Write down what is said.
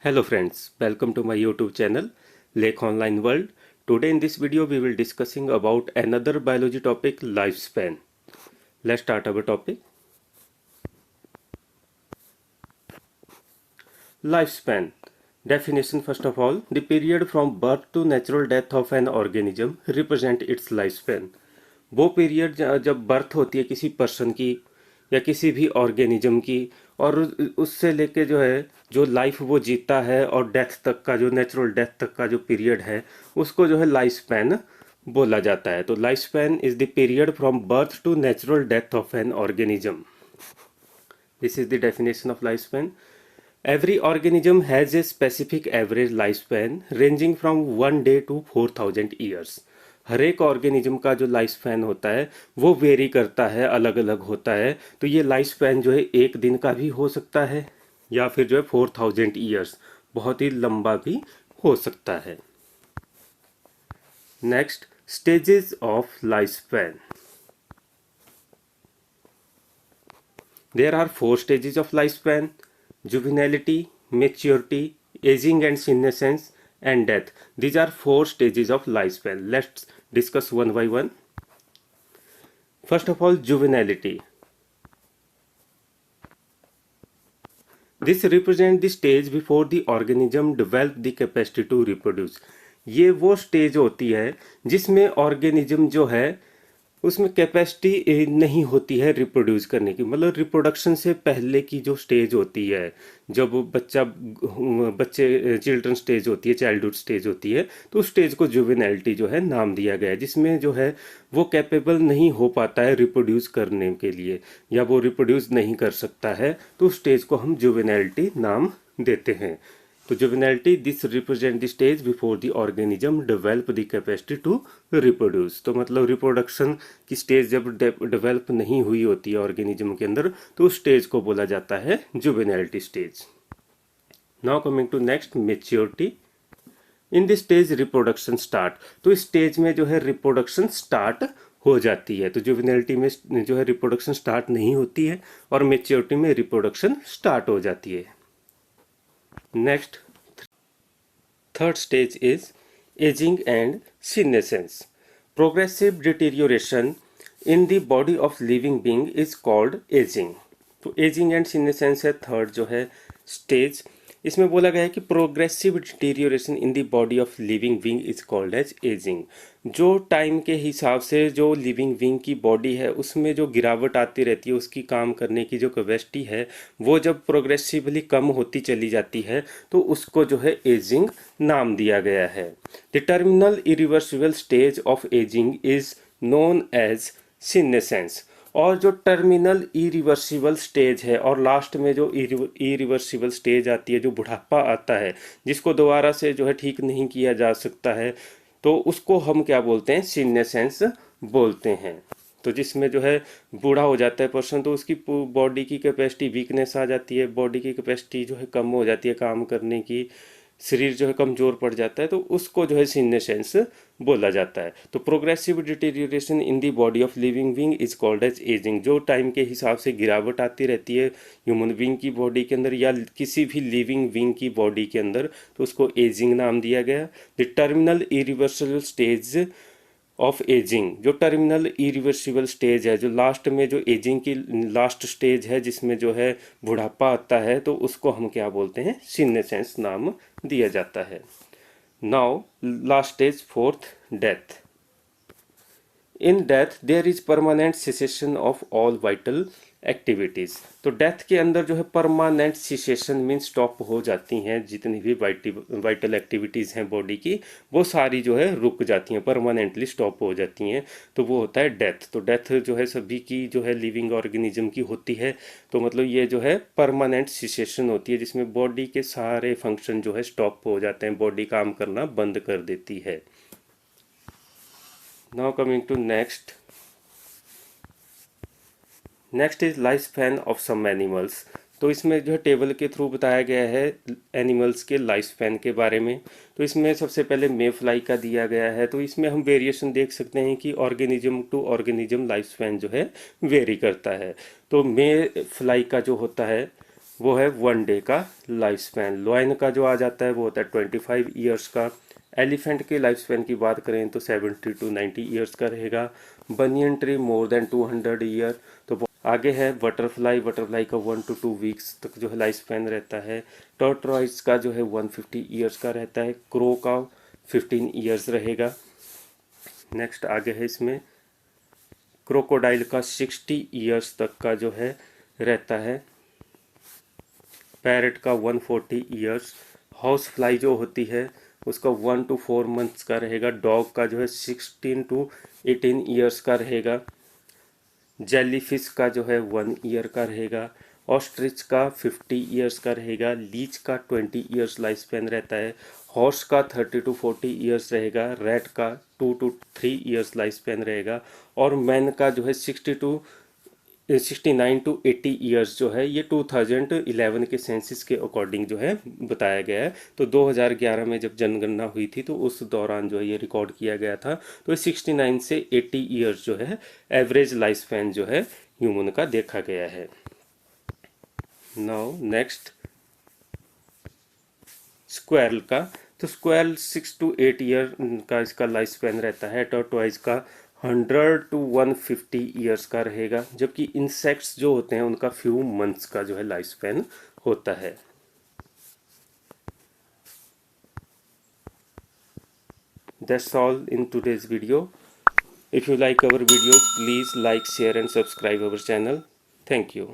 Hello friends, welcome to my YouTube channel Lake Online World. Today in this video we will discussing about another biology topic, lifespan. Let's start our topic. Lifespan. Definition first of all, the period from birth to natural death of an organism represent its lifespan. वो period जब birth होती है किसी person की या किसी भी organism की और उससे लेके जो है जो लाइफ वो जीता है और डेथ तक का जो नेचुरल डेथ तक का जो पीरियड है उसको जो है लाइफ स्पैन बोला जाता है। तो life span is the period from birth to natural death of an organism. This is the definition of life span. Every organism has a specific average lifespan ranging from 1 day to 4,000 years. हर एक organism का जो life span होता है वो very करता है, अलग अलग होता है। तो ये लाइफ स्पैन जो है एक दिन का भी हो सकता है या फिर जो है 4,000 ईयर्स, बहुत ही लंबा भी हो सकता है। Next, stages of life span. There are 4 stages of life span: juvenility, maturity, aging and senescence, and death. These are 4 stages of lifespan. Let's discuss one by one. First of all, juvenility. This represents the stage before the organism develop the capacity to reproduce. ये वो stage होती है जिसमें organism जो है उसमें capacity नहीं होती है रिप्रोड्यूस करने की, मतलब रिप्रोडक्शन से पहले की जो स्टेज होती है, जब बच्चे चिल्ड्रन स्टेज होती है, चाइल्डहुड स्टेज होती है, तो उस स्टेज को जुवेनाइलिटी जो है नाम दिया गया है, जिसमें जो है वो कैपेबल नहीं हो पाता है रिप्रोड्यूस करने के लिए या वो रिप्रोड्यूस नहीं कर सकता है, तो उस स्टेज को हम जुवेनाइलिटी नाम देते हैं। तो juvenility this represent the stage before the organism develop the capacity to reproduce. तो मतलब रिप्रोडक्शन की स्टेज जब डेवलप नहीं हुई होती है ऑर्गेनिज्म के अंदर तो उस स्टेज को बोला जाता है juvenility stage. Now coming to next, maturity. In this stage reproduction start. तो इस स्टेज में जो है रिप्रोडक्शन स्टार्ट हो जाती है। तो जुवेनाइलिटी में जो है रिप्रोडक्शन स्टार्ट नहीं होती है और मेच्योरिटी में रिप्रोडक्शन स्टार्ट हो जाती है। Next, third stage is aging and senescence. Progressive deterioration in the body of living being is called aging. तो aging and senescence है थर्ड जो है स्टेज। इसमें बोला गया है कि progressive deterioration in the body of living being is called as ageing. जो टाइम के हिसाब से जो लिविंग बीइंग की बॉडी है उसमें जो गिरावट आती रहती है, उसकी काम करने की जो कैपेसिटी है वो जब प्रोग्रेसिवली कम होती चली जाती है तो उसको जो है एजिंग नाम दिया गया है। The terminal irreversible stage of ageing is known as senescence. और जो टर्मिनल इरिवर्सिबल स्टेज है और लास्ट में जो इरिवर्सिबल स्टेज आती है, जो बुढ़ापा आता है जिसको दोबारा से जो है ठीक नहीं किया जा सकता है, तो उसको हम क्या बोलते हैं, सीनेसेंस बोलते हैं। तो जिसमें जो है बूढ़ा हो जाता है पर्सन तो उसकी बॉडी की कैपेसिटी वीकनेस आ जाती है, बॉडी की कैपेसिटी जो है कम हो जाती है काम करने की, शरीर जो है कमज़ोर पड़ जाता है, तो उसको जो है सीनेसेंस बोला जाता है। तो progressive deterioration in the body of living being is called as ageing. जो टाइम के हिसाब से गिरावट आती रहती है ह्यूमन बीइंग की बॉडी के अंदर या किसी भी लिविंग बीइंग की बॉडी के अंदर, तो उसको एजिंग नाम दिया गया। The terminal irreversible stage of ageing, जो टर्मिनल इरिवर्सिबल स्टेज है, जो लास्ट में जो एजिंग की लास्ट स्टेज है जिसमें जो है बुढ़ापा आता है, तो उसको हम क्या बोलते हैं, सीनेसेंस नाम दिया जाता है। Now last stage, fourth, death. In death there is permanent cessation of all vital activities. तो डेथ के अंदर जो है परमानेंट सिसेशन मीन स्टॉप हो जाती हैं, जितनी भी वाइटल एक्टिविटीज़ हैं बॉडी की वो सारी जो है रुक जाती हैं, परमानेंटली स्टॉप हो जाती हैं, तो वो होता है डेथ। तो डेथ जो है सभी की जो है लिविंग ऑर्गेनिज्म की होती है, तो मतलब ये जो है परमानेंट सिसेशन होती है जिसमें बॉडी के सारे फंक्शन जो है स्टॉप हो जाते हैं, बॉडी काम करना बंद कर देती है। Now coming to next is life span of some animals. तो इसमें जो है टेबल के थ्रू बताया गया है एनिमल्स के लाइफ स्पैन के बारे में। तो इसमें सबसे पहले मे फ्लाई का दिया गया है। तो इसमें हम वेरिएशन देख सकते हैं कि organism to organism life span जो है वेरी करता है। तो मे फ्लाई का जो होता है वो है 1 डे का लाइफ स्पैन। लॉयन का जो आ जाता है वो होता है 25 ईयर्स का। एलिफेंट के लाइफ स्पैन की बात करें तो 70 to 90 ईयर्स का रहेगा। Banyan tree more than 200 year. तो आगे है बटरफ्लाई। बटरफ्लाई का 1 to 2 वीक्स तक जो है लाइफ स्पैन रहता है। टॉर्टोइज का जो है 150 ईयर्स का रहता है। क्रो का 15 ईयर्स रहेगा। नेक्स्ट आगे है इसमें क्रोकोडाइल का 60 ईयर्स तक का जो है रहता है। पैरट का 140 ईयर्स। हाउस फ्लाई जो होती है उसका 1 to 4 मंथ्स का रहेगा। डॉग का जो है 16 to 18 ईयर्स का रहेगा। जेलीफिश का जो है 1 ईयर का रहेगा। ऑस्ट्रिच का 50 ईयर्स का रहेगा। लीच का 20 ईयर्स लाइफ स्पैन रहता है। हॉर्स का 30 to 40 ईयर्स रहेगा। रैट का 2 to 3 ईयर्स लाइफ स्पैन रहेगा। और मैन का जो है 69 to 80 ईयर्स जो है ये 2011 के सेंसस के अकॉर्डिंग जो है बताया गया है। तो 2011 में जब जनगणना हुई थी तो उस दौरान जो है ये रिकॉर्ड किया गया था। तो 69 से 80 ईयर्स जो है एवरेज लाइफ स्पैन जो है ह्यूमन का देखा गया है। नाउ नेक्स्ट स्क्वेरल का। तो स्क्वेरल 6 to 8 ईयर का इसका लाइफ स्पैन रहता है। टॉर्टोइज का 100 to 150 ईयर्स का रहेगा। जबकि इंसेक्ट्स जो होते हैं उनका फ्यू मंथ्स का जो है लाइफ स्पैन होता है। That's all in today's video. If you like our videos, please like, share and subscribe our channel. Thank you.